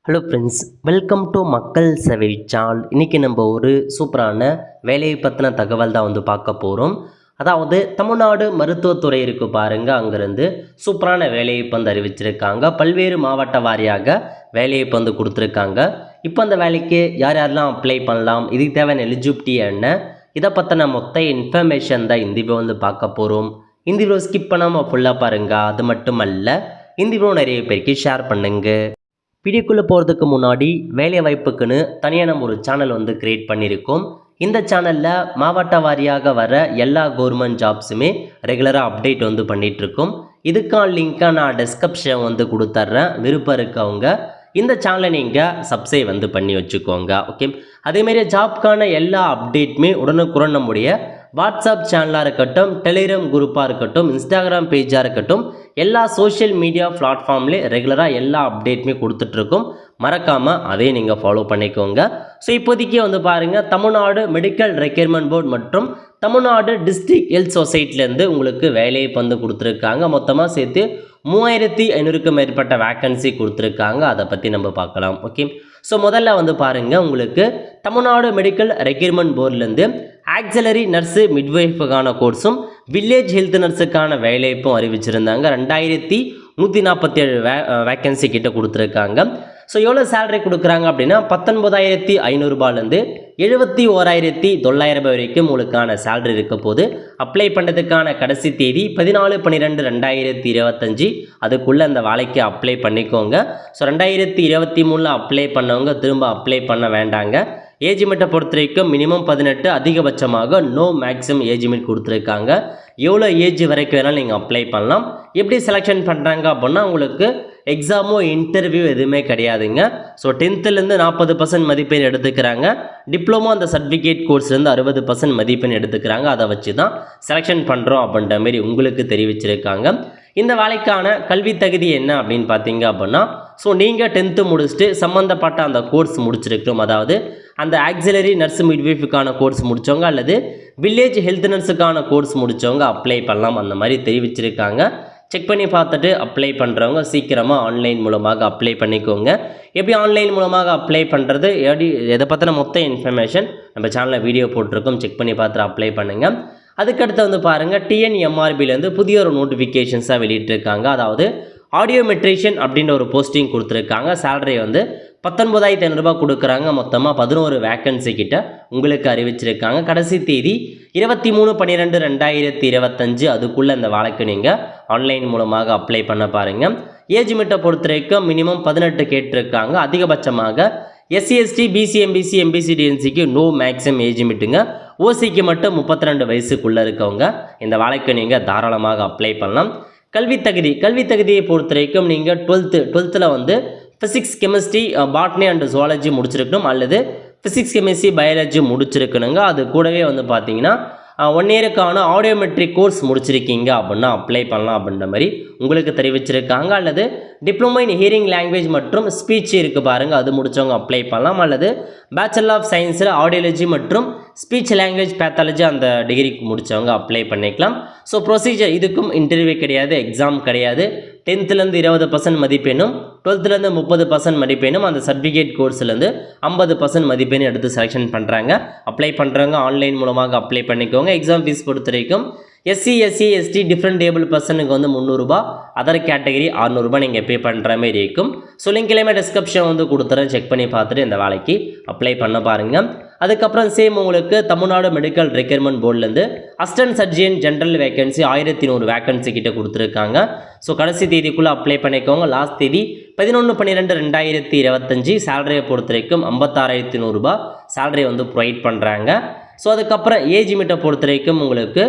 Hello friends, welcome to மக்கள் சேவை channel. இன்றைக்கி நம்ம ஒரு சூப்பரான வேலையை பற்றின தகவல் தான் பார்க்க போகிறோம். அதாவது தமிழ்நாடு மருத்துவத்துறை இருக்குது பாருங்கள், அங்கேருந்து சூப்பரான வேலையை அறிவிச்சிருக்காங்க. பல்வேறு மாவட்ட வாரியாக வேலையை கொடுத்துருக்காங்க. இப்போ அந்த வேலைக்கு யார் யாரெல்லாம் அப்ளை பண்ணலாம், இதுக்கு தேவையான எலிஜிபிலிட்டி என்ன, இதை பற்றின மொத்த இன்ஃபர்மேஷன் தான் இந்த வீடியோ பார்க்க போகிறோம். இந்த வீடியோ ஸ்கிப் பண்ணாமல் ஃபுல்லாக பாருங்கள். அது மட்டுமல்ல, இந்த வீடியோ நிறைய பேருக்கு ஷேர் பண்ணுங்கள். வீடியோக்குள்ளே போகிறதுக்கு முன்னாடி வேலை வாய்ப்புக்குன்னு தனியாக நம்ம ஒரு சேனல் க்ரியேட் பண்ணியிருக்கோம். இந்த சேனலில் மாவட்ட வாரியாக வர எல்லா கவர்மெண்ட் ஜாப்ஸுமே ரெகுலராக அப்டேட் பண்ணிகிட்ருக்கோம். இதுக்கான லிங்க்கை நான் டிஸ்கிரிப்ஷன் கொடுத்துட்றேன். விருப்பம் இருக்கவங்க இந்த சேனலை நீங்கள் சப்ஸ்கிரைப் பண்ணி வச்சுக்கோங்க. ஓகே, அதேமாரி ஜாப்க்கான எல்லா அப்டேட்டுமே உடனுக்குடன் நம்முடைய வாட்ஸ்அப் சேனலாக இருக்கட்டும், டெலிகிராம் குரூப்பாக இருக்கட்டும், இன்ஸ்டாகிராம் பேஜாக இருக்கட்டும், எல்லா சோஷியல் மீடியா பிளாட்ஃபார்ம்லேயும் ரெகுலராக எல்லா அப்டேட்டுமே கொடுத்துட்ருக்கோம். மறக்காமல் அதையும் நீங்கள் ஃபாலோ பண்ணிக்கோங்க. ஸோ இப்போதைக்கு பாருங்கள், தமிழ்நாடு மெடிக்கல் ரெக்யர்மெண்ட் போர்டு மற்றும் தமிழ்நாடு டிஸ்ட்ரிக்ட் ஹெல்த் சொசைட்டிலேருந்து உங்களுக்கு வேலையை கொடுத்துருக்காங்க. மொத்தமாக சேர்த்து 3500க்கும் மேற்பட்ட வேக்கன்சி கொடுத்துருக்காங்க. அதை பற்றி நம்ம பார்க்கலாம். ஓகே, ஸோ முதல்ல பாருங்கள், உங்களுக்கு தமிழ்நாடு மெடிக்கல் ரெக்யர்மெண்ட் போர்ட்லேருந்து ஆக்சிலரி நர்ஸு மிட்வைஃபுக்கான கோர்ஸும் வில்லேஜ் ஹெல்த் நர்ஸுக்கான வேலைப்பும் அறிவிச்சிருந்தாங்க. 2147 வேக்கன்சி கிட்ட கொடுத்துருக்காங்க. ஸோ எவ்வளோ சேலரி கொடுக்குறாங்க அப்படின்னா 19,500 71,900 வரைக்கும் உங்களுக்கான சேலரி இருக்க போது. அப்ளை பண்ணுறதுக்கான கடைசி தேதி 14/12/2025. அதுக்குள்ளே அந்த வேலைக்கு அப்ளை பண்ணிக்கோங்க. ஸோ 2023 அப்ளை பண்ணவங்க திரும்ப அப்ளை பண்ண வேண்டாங்க. ஏஜ் லிமிட்டை பொறுத்த வரைக்கும் மினிமம் 18, அதிகபட்சமாக நோ மேக்ஸிமம் ஏஜ் லிமிட் கொடுத்துருக்காங்க. எவ்வளோ ஏஜ் வரைக்கும் வேணாலும் நீங்கள் அப்ளை பண்ணலாம். எப்படி செலெக்ஷன் பண்ணுறாங்க அப்படின்னா, உங்களுக்கு எக்ஸாமோ இன்டர்வியூ எதுவுமே கிடையாதுங்க. ஸோ 10th 40% மதிப்பெண் எடுத்துக்கிறாங்க. டிப்ளமோ அந்த சர்டிஃபிகேட் கோர்ஸ்லேருந்து 60% மதிப்பெண் எடுத்துக்கிறாங்க. அதை வச்சு தான் செலெக்ஷன் பண்ணுறோம் அப்படின்ற மாரி உங்களுக்கு தெரிவிச்சிருக்காங்க. இந்த வேலைக்கான கல்வி தகுதி என்ன அப்படின்னு பார்த்தீங்க அப்படின்னா, ஸோ நீங்கள் 10th முடிச்சுட்டு சம்மந்தப்பட்ட அந்த கோர்ஸ் முடிச்சிருக்கிறோம். அதாவது அந்த ஆக்சிலரி நர்ஸ் மிட்வைஃபுக்கான கோர்ஸ் முடித்தவங்க அல்லது வில்லேஜ் ஹெல்த் நர்ஸுக்கான கோர்ஸ் முடித்தவங்க அப்ளை பண்ணலாம். அந்த மாதிரி தெரிவிச்சிருக்காங்க. செக் பண்ணி பார்த்துட்டு அப்ளை பண்ணுறவங்க சீக்கிரமாக ஆன்லைன் மூலமாக அப்ளை பண்ணிக்கோங்க. எப்படி ஆன்லைன் மூலமாக அப்ளை பண்ணுறது, எதை பற்றின மொத்த இன்ஃபர்மேஷன் நம்ம சேனலில் வீடியோ போட்டிருக்கோம். செக் பண்ணி பார்த்துட்டு அப்ளை பண்ணுங்கள். அதுக்கடுத்து பாருங்கள், டிஎன்எம்ஆர்பிலேருந்து புதிய ஒரு நோட்டிஃபிகேஷன்ஸாக வெளியிட்டிருக்காங்க. அதாவது ஆடியோ மெட்ரிஷியன் அப்படின்ற ஒரு போஸ்டிங் கொடுத்துருக்காங்க. சேலரி 19,500 கொடுக்குறாங்க. மொத்தமாக 11 வேக்கன்சி கிட்ட உங்களுக்கு அறிவிச்சிருக்காங்க. கடைசி தேதி 23/12/2025. அதுக்குள்ளே இந்த வேலைக்கு நீங்கள் ஆன்லைன் மூலமாக அப்ளை பண்ண பாருங்கள். ஏஜ் லிமிட்டை பொறுத்த வரைக்கும் மினிமம் 18 கேட்டிருக்காங்க. அதிகபட்சமாக SC ST BC MBC MBC டிஎன்சிக்கு நோ மேக்ஸிமம் ஏஜ் லிமிட்டுங்க. ஓசிக்கு மட்டும் 32 வயசுக்குள்ளே இருக்கவங்க இந்த வேலைக்கு நீங்கள் தாராளமாக அப்ளை பண்ணலாம். கல்வி தகுதியை பொறுத்த வரைக்கும் நீங்கள் 12th physics chemistry botany and zoology முடிச்சிருக்கணும், அல்லது ஃபிசிக்ஸ் கெமிஸ்ட்ரி பயாலஜி முடிச்சிருக்கணுங்க. அது கூடவே பார்த்தீங்கன்னா 1 இயருக்கான ஆடியோமெட்ரிக் கோர்ஸ் முடிச்சிருக்கீங்க அப்படின்னா அப்ளை பண்ணலாம் அப்படின்ற மாதிரி உங்களுக்கு தெரிவிச்சிருக்காங்க. அல்லது டிப்ளமோ இன் ஹியரிங் லாங்குவேஜ் மற்றும் ஸ்பீச் இருக்குது பாருங்கள், அது முடித்தவங்க அப்ளை பண்ணலாம். அல்லது பேச்சுலர் ஆஃப் சயின்ஸில் ஆடியாலஜி மற்றும் ஸ்பீச் லாங்குவேஜ் பேத்தாலஜி அந்த டிகிரிக்கு முடித்தவங்க அப்ளை பண்ணிக்கலாம். ஸோ ப்ரொசீஜர், இதுக்கும் இன்டர்வியூ கிடையாது, எக்ஸாம் கிடையாது. 10th 20% மதிப்பெண்ணும் 12th 30% மதிப்பெண்ணும் அந்த சர்டிஃபிகேட் கோர்ஸ்லேருந்து 50% மதிப்பெண்ணும் எடுத்து செலெக்ஷன் பண்ணுறாங்க. அப்ளை பண்ணுறவங்க ஆன்லைன் மூலமாக அப்ளை பண்ணிக்கோங்க. எக்ஸாம் ஃபீஸ் பொறுத்த வரைக்கும் எஸ்சி எஸ்டி டிஃப்ரெண்ட் ஏபிள் பர்சனுக்கு 300 அதர் கேட்டகரி 600 நீங்கள் பே பண்ணுற மாதிரி இருக்கும். ஸோ லிங்க் எல்லாமே டிஸ்கிரிப்ஷன் கொடுத்துறேன். செக் பண்ணி பார்த்துட்டு இந்த வேலைக்கு அப்ளை பண்ண பாருங்கள். அதுக்கப்புறம் சேம் உங்களுக்கு தமிழ்நாடு மெடிக்கல் ரெக்யர்மெண்ட் போர்ட்லேருந்து assistant surgeon general vacancy 1100 vacancy கிட்ட கொடுத்துருக்காங்க. ஸோ கடைசி தேதிக்குள்ளே அப்ளை பண்ணிக்கோங்க. லாஸ்ட் தேதி 11/12/2025. சேலரியை பொறுத்த வரைக்கும் 56,100 சேலரி ப்ரொவைட் பண்ணுறாங்க. ஸோ அதுக்கப்புறம் ஏஜ் லிமிட்டை பொறுத்த வரைக்கும் உங்களுக்கு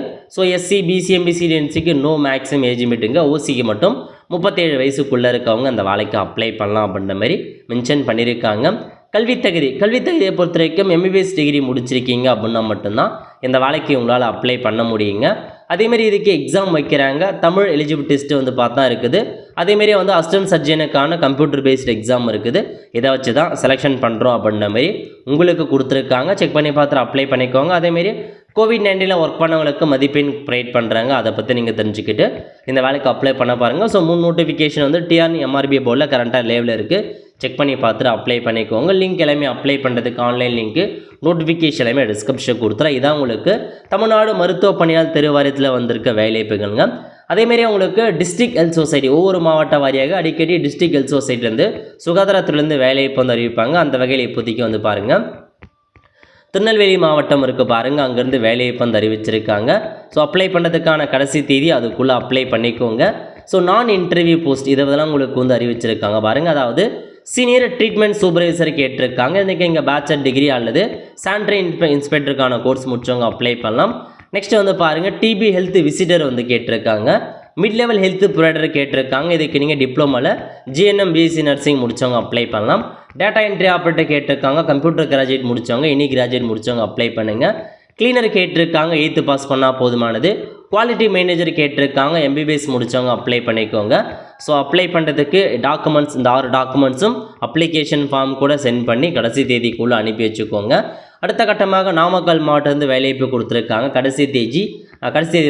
எஸ்சி பிசி எம்பிசி டிஎன்சிக்கு நோ மேக்ஸிமம் ஏஜ் லிமிட்டுங்க. ஓசிக்கு மட்டும் 37 வயசுக்குள்ளே இருக்கவங்க அந்த வேலைக்கு அப்ளை பண்ணலாம் அப்படின்ற மாதிரி மென்ஷன் பண்ணியிருக்காங்க. கல்வி தகுதியை பொறுத்த வரைக்கும் எம்பிபிஎஸ் டிகிரி முடிச்சிருக்கீங்க அப்படின்னா மட்டும்தான் இந்த வேலைக்கு உங்களால் அப்ளை பண்ண முடியுங்க. அதேமாரி இதுக்கு எக்ஸாம் வைக்கிறாங்க. தமிழ் எலிஜிபிலிட்டி டெஸ்ட்டு பார்த்தா இருக்குது. அதேமாரி அசிஸ்டன்ட் சர்ஜனுக்கான கம்ப்யூட்டர் பேஸ்டு எக்ஸாம் இருக்குது. இதை வச்சு தான் செலெக்ஷன் பண்ணுறோம் அப்படின்ற மாதிரி உங்களுக்கு கொடுத்துருக்காங்க. செக் பண்ணி பார்த்துட்டு அப்ளை பண்ணிக்கோங்க. அதேமாரி COVID-19 ஒர்க் பண்ணவங்களுக்கு மதிப்பெண் ப்ரொவைட் பண்ணுறாங்க. அதை பற்றி நீங்கள் தெரிஞ்சுக்கிட்டு இந்த வேலைக்கு அப்ளை பண்ண பாருங்கள். ஸோ 3 நோட்டிஃபிகேஷன் டிஎன்எம்ஆர்பி போர்டில் கரண்ட்டாக லேவில் இருக்குது. செக் பண்ணி பார்த்துட்டு அப்ளை பண்ணிக்கோங்க. லிங்க் எல்லாமே அப்ளை பண்ணுறதுக்கு ஆன்லைன் லிங்க்கு நோட்டிஃபிகேஷன் எல்லாமே டிஸ்கிரிப்ஷன் கொடுத்துறேன். இதான் உங்களுக்கு தமிழ்நாடு மருத்துவ பணியாளர் தேர்வாரியத்தில் வந்திருக்க வேலைவாய்ப்புகள்ங்க. அதேமாரி உங்களுக்கு டிஸ்ட்ரிக்ட் ஹெல்த் சொசைட்டி ஒவ்வொரு மாவட்ட வாரியாக அடிக்கடி டிஸ்ட்ரிக்ட் ஹெல்த் சொசைட்டிலேருந்து சுகாதாரத்துலேருந்து வேலைவாய்ப்பு வந்து அறிவிப்பாங்க. அந்த வகையில் இப்போதைக்கு வந்து பாருங்கள் திருநெல்வேலி மாவட்டம் இருக்குது பாருங்கள், அங்கேருந்து வேலைவாய்ப்பு வந்து அறிவிச்சிருக்காங்க. ஸோ அப்ளை பண்ணுறதுக்கான கடைசி தேதி அதுக்குள்ளே அப்ளை பண்ணிக்கோங்க. ஸோ நான் இன்டர்வியூ போஸ்ட் இதெல்லாம் உங்களுக்கு வந்து அறிவிச்சிருக்காங்க பாருங்கள். அதாவது சீனியர் ட்ரீட்மெண்ட் சூப்பர்வைசர் கேட்டிருக்காங்க. இன்றைக்கி இங்கே பேச்சுலர் டிகிரி அல்லது சானிட்டரி இன்ஸ்பெக்டருக்கான கோர்ஸ் முடிச்சவங்க அப்ளை பண்ணலாம். நெக்ஸ்ட் வந்து பாருங்கள் டிபி ஹெல்த் விசிட்டர் வந்து கேட்டிருக்காங்க. மிட் லெவல் ஹெல்த் ப்ரொவைடர் கேட்டிருக்காங்க. இதுக்கு நீங்கள் டிப்ளமோவில் ஜிஎன்எம் பிஎஸ்சி நர்சிங் முடித்தவங்க அப்ளை பண்ணலாம். டேட்டா என்ட்ரி ஆப்ரேட்டர் கேட்டிருக்காங்க. கம்ப்யூட்டர் கிராஜுவேட் முடித்தவங்க கிராஜுவேட் முடித்தவங்க அப்ளை பண்ணுங்கள். கிளீனர் கேட்டிருக்காங்க. 8th பாஸ் பண்ணால் போதுமானது. குவாலிட்டி மேனேஜர் கேட்டிருக்காங்க. MBBS முடித்தவங்க அப்ளை பண்ணிக்கோங்க. ஸோ அப்ளை பண்ணுறதுக்கு டாக்குமெண்ட்ஸ் இந்த 6 டாக்குமெண்ட்ஸும் அப்ளிகேஷன் ஃபார்ம் கூட சென்ட் பண்ணி கடைசி தேதிக்குள்ளே அனுப்பி வச்சுக்கோங்க. அடுத்த கட்டமாக நாமக்கல் மாவட்டத்திலிருந்து வேலைவாய்ப்பு கொடுத்துருக்காங்க. கடைசி தேதி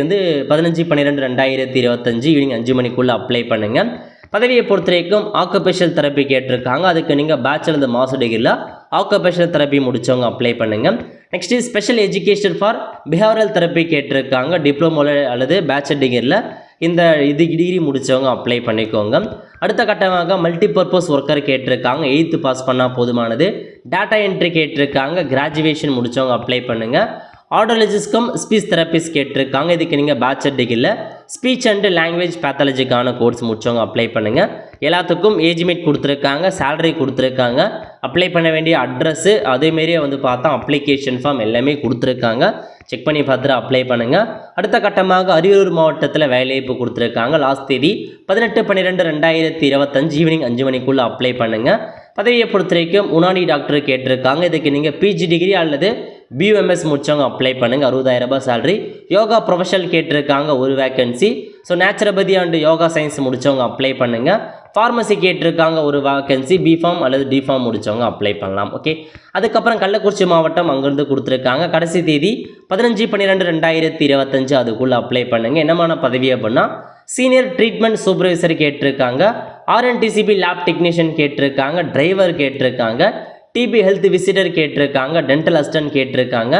வந்து 15/12/2025 ஈவினிங் 5 மணிக்குள்ளே அப்ளை பண்ணுங்கள். பதவியை பொறுத்த வரைக்கும் ஆக்குபேஷனல் தெரப்பி கேட்டிருக்காங்க. அதுக்கு நீங்கள் பேச்சுலர் மாஸ்டர் டிகிரியில் ஆக்குபேஷனல் தெரப்பி முடித்தவங்க அப்ளை பண்ணுங்கள். Next special education for behavioural therapy கேட்டிருக்காங்க. டிப்ளமோவில் அல்லது பேச்சுலர் டிகிரியில் இந்த டிகிரி முடித்தவங்க அப்ளை பண்ணிக்கோங்க. அடுத்த கட்டமாக மல்டிபர்பஸ் ஒர்க்கர் கேட்டிருக்காங்க. 8th பாஸ் பண்ணால் போதுமானது. டேட்டா என்ட்ரி கேட்டிருக்காங்க. கிராஜுவேஷன் முடித்தவங்க அப்ளை பண்ணுங்கள். ஆடியாலஜிஸ்ட்கம் ஸ்பீச் தெரப்பிஸ்ட் கேட்டிருக்காங்க. இதுக்கு நீங்கள் பேச்சுலர் டிகிரியில் ஸ்பீச் அண்ட் லாங்குவேஜ் பேத்தாலஜிக்கான கோர்ஸ் முடிச்சவங்க அப்ளை பண்ணுங்கள். எல்லாத்துக்கும் ஏஜ்மேட் கொடுத்துருக்காங்க. சேலரி கொடுத்துருக்காங்க. அப்ளை பண்ண வேண்டிய அட்ரஸ்ஸு அதேமாரியே வந்து பார்த்தா அப்ளிகேஷன் ஃபார்ம் எல்லாமே கொடுத்துருக்காங்க. செக் பண்ணி பார்த்துட்டு அப்ளை பண்ணுங்கள். அடுத்த கட்டமாக அரியலூர் மாவட்டத்தில் வேலைவாய்ப்பு கொடுத்துருக்காங்க. லாஸ்ட் தேதி 18/12/2025 ஈவினிங் 5 மணிக்குள்ளே அப்ளை பண்ணுங்கள். பதவியை பொறுத்த வரைக்கும் உனானி டாக்டர் கேட்டிருக்காங்க. இதுக்கு நீங்கள் பிஜி டிகிரி அல்லது BUMS முடிச்சவங்க அப்ளை பண்ணுங்கள். 60,000 ரூபாய் சேலரி. யோகா ப்ரொஃபஷனல் கேட்டிருக்காங்க. ஒரு vacancy. So naturopathy and yoga science முடித்தவங்க அப்ளை பண்ணுங்கள். ஃபார்மசி கேட்டிருக்காங்க. ஒரு வேக்கன்சி. பிஃபார்ம் அல்லது டிஃபார்ம் முடித்தவங்க அப்ளை பண்ணலாம். ஓகே. அதுக்கப்புறம் கள்ளக்குறிச்சி மாவட்டம் அங்கேருந்து கொடுத்துருக்காங்க. கடைசி தேதி 15/12/2025 அதுக்குள்ளே அப்ளை பண்ணுங்கள். என்னமான பதவி அப்படின்னா சீனியர் ட்ரீட்மெண்ட் சூப்பர்வைசர் கேட்டிருக்காங்க. RNTCP லேப் டெக்னீஷியன் கேட்டிருக்காங்க. டிரைவர் கேட்டிருக்காங்க. டிபி ஹெல்த் விசிட்டர் கேட்டிருக்காங்க. டென்டல் அசிஸ்டன்ட் கேட்டிருக்காங்க.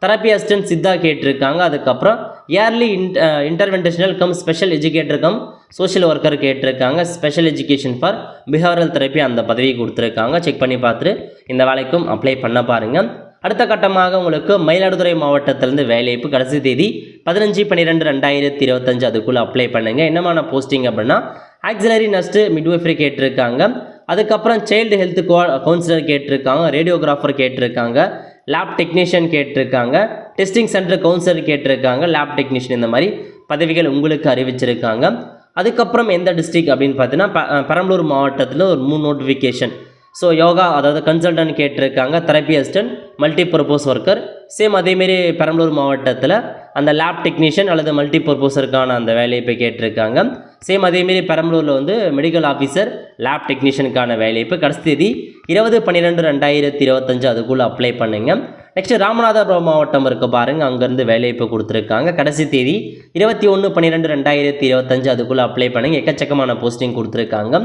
தெரப்பி அசிஸ்டன்ட் சித்தா கேட்டிருக்காங்க. அதுக்கப்புறம் early interventional cum special educator cum social worker கேட்டிருக்காங்க. Special education for behavioural therapy அந்த பதவி கொடுத்துருக்காங்க. செக் பண்ணி பார்த்துட்டு இந்த வேலைக்கும் அப்ளை பண்ண பாருங்கள். அடுத்த கட்டமாக உங்களுக்கு மயிலாடுதுறை மாவட்டத்திலேருந்து வேலைவாய்ப்பு. கடைசி தேதி 15/12/2025 அதுக்குள்ளே அப்ளை பண்ணுங்கள். என்னமான போஸ்டிங் அப்படின்னா ஆக்சிலரி நர்ஸ்ட்டு மிட்வைஃபரி கேட்டிருக்காங்க. அதுக்கப்புறம் சைல்டு ஹெல்த் கவுன்சிலர் கேட்டிருக்காங்க. ரேடியோகிராஃபர் கேட்டிருக்காங்க. லேப் டெக்னீஷியன் கேட்டிருக்காங்க. டெஸ்டிங் சென்டர் கவுன்சிலர் கேட்டிருக்காங்க. லேப் டெக்னீஷியன் இந்த மாதிரி பதவிகள் உங்களுக்கு அறிவிச்சிருக்காங்க. அதுக்கப்புறம் எந்த டிஸ்ட்ரிக்ட் அப்படின்னு பார்த்தீங்கன்னா பெரம்பலூர் மாவட்டத்தில் ஒரு 3 நோட்டிஃபிகேஷன். ஸோ யோகா அதாவது கன்சல்டன்ட் கேட்டிருக்காங்க. Therapy assistant multipurpose worker same அதேமாரி பெரம்பலூர் மாவட்டத்தில் அந்த லேப் டெக்னீஷியன் அல்லது மல்டிபர்பஸருக்கான அந்த வேலையை போய் கேட்டிருக்காங்க. சேம் அதேமாரி பெரம்பலூரில் வந்து மெடிக்கல் ஆஃபீஸர் லேப் டெக்னீஷியனுக்கான வேலைப்பு. கடைசி தேதி 20/12/2025 அதுக்குள்ளே அப்ளை பண்ணுங்க. நெக்ஸ்ட் ராமநாதபுரம் மாவட்டம் இருக்குது பாருங்கள், அங்கேருந்து வேலைப்பு கொடுத்துருக்காங்க. கடைசி தேதி 21/12/2025 அதுக்குள்ளே அப்ளை பண்ணுங்கள். எக்கச்சக்கமான போஸ்டிங் கொடுத்துருக்காங்க.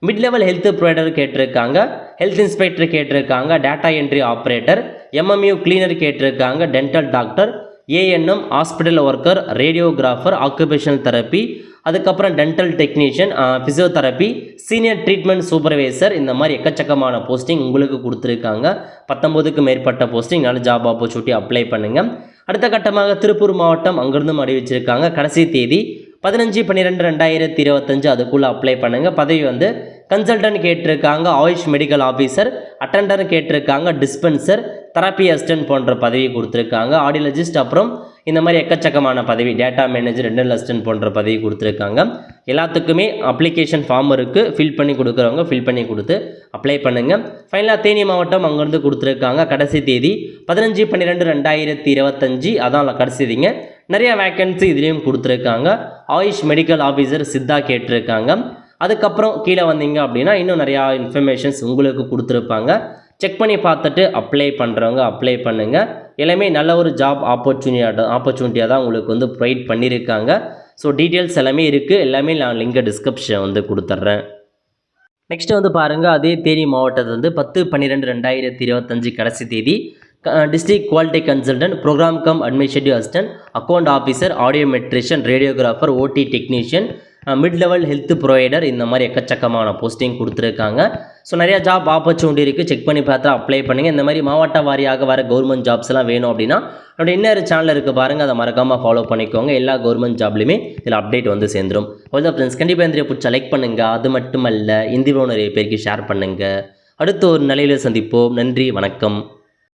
மிட் லெவல் ஹெல்த் ப்ரொவைடர் கேட்டிருக்காங்க. ஹெல்த் இன்ஸ்பெக்டர் கேட்டிருக்காங்க. Data entry operator, MMU cleaner கேட்டிருக்காங்க. Dental doctor, ANM hospital worker, radiographer, occupational therapy, அதுக்கப்புறம் dental technician, physiotherapy, senior treatment supervisor, இந்த மாதிரி எக்கச்சக்கமான போஸ்டிங் உங்களுக்கு கொடுத்துருக்காங்க. 19க்கு மேற்பட்ட போஸ்டிங். நல்ல ஜாப் ஆப்பர்ச்சுனிட்டி அப்ளை பண்ணுங்கள். அடுத்த கட்டமாக திருப்பூர் மாவட்டம் அங்கிருந்தும் அறிவிச்சிருக்காங்க. கடைசி தேதி 15/12/2025 அதுக்குள்ளே அப்ளை பண்ணுங்கள். பதவி வந்து கன்சல்டன்ட் கேட்டிருக்காங்க. ஆயுஷ் மெடிக்கல் ஆஃபீஸர், அட்டெண்டர் கேட்டிருக்காங்க. டிஸ்பென்சர், தெரப்பி அசிஸ்டன்ட் போன்ற பதவி கொடுத்துருக்காங்க. ஆடியாலஜிஸ்ட், அப்புறம் இந்த மாதிரி எக்கச்சக்கமான பதவி, டேட்டா மேனேஜர், டென்டல் அசிஸ்டன்ட் போன்ற பதவி கொடுத்துருக்காங்க. எல்லாத்துக்குமே அப்ளிகேஷன் ஃபார்ம் இருக்குது. ஃபில் பண்ணி கொடுக்குறவங்க ஃபில் பண்ணி கொடுத்து அப்ளை பண்ணுங்கள். ஃபைனலாக தேனி மாவட்டம் அங்கேருந்து கொடுத்துருக்காங்க. கடைசி தேதி 15/12/2025 அதான் கடைசி தேதிங்க. நிறைய வேக்கன்சி இதுலேயும் கொடுத்துருக்காங்க. ஆயுஷ் மெடிக்கல் ஆஃபீஸர் சித்தா கேட்டிருக்காங்க. அதுக்கப்புறம் கீழே வந்தீங்க அப்படின்னா இன்னும் நிறையா இன்ஃபர்மேஷன்ஸ் உங்களுக்கு கொடுத்துருப்பாங்க. செக் பண்ணி பார்த்துட்டு அப்ளை பண்ணுறவங்க அப்ளை பண்ணுங்கள். எல்லாமே நல்ல ஒரு ஜாப் ஆப்பர்ச்சுனிட்டியாக தான் உங்களுக்கு வந்து ப்ரொவைட் பண்ணியிருக்காங்க. ஸோ டீட்டெயில்ஸ் எல்லாமே இருக்குது. எல்லாமே நான் லிங்கை டிஸ்கிரிப்ஷன் வந்து கொடுத்துட்றேன். நெக்ஸ்ட் வந்து பாருங்கள், அதே தேனி மாவட்டத்தில் வந்து 10/12/2025 கடைசி தேதி district quality consultant, programme cum administrative assistant, account officer, audiometrician, radiographer, OT technician, mid level health provider, இந்த மாதிரி எக்கச்சக்கமான போஸ்டிங் கொடுத்துருக்காங்க. ஸோ நிறையா ஜாப் ஆப்பர்ச்சுனிட்டி இருக்குது, செக் பண்ணி பார்த்தா அப்ளை பண்ணுங்கள். இந்த மாதிரி மாவட்ட வாரியாக வர கவர்மெண்ட் ஜாப்ஸ் எல்லாம் வேணும் அப்படின்னா என்னோட இன்னொரு சேனல் இருக்குது பாருங்கள், அதை மறக்காமல் ஃபாலோ பண்ணிக்கோங்க. எல்லா கவர்மெண்ட் ஜாப்லையுமே இதில் அப்டேட் வந்து சேர்ந்துடும். ஓகே ஃப்ரெண்ட்ஸ், கண்டிப்பாக இந்த பிடிச்சா லைக் பண்ணுங்கள். அது மட்டுமல்ல, இந்த வீடியோ நிறைய பேருக்கு ஷேர் பண்ணுங்கள். அடுத்த ஒரு நிலையில் சந்திப்போம். நன்றி, வணக்கம்.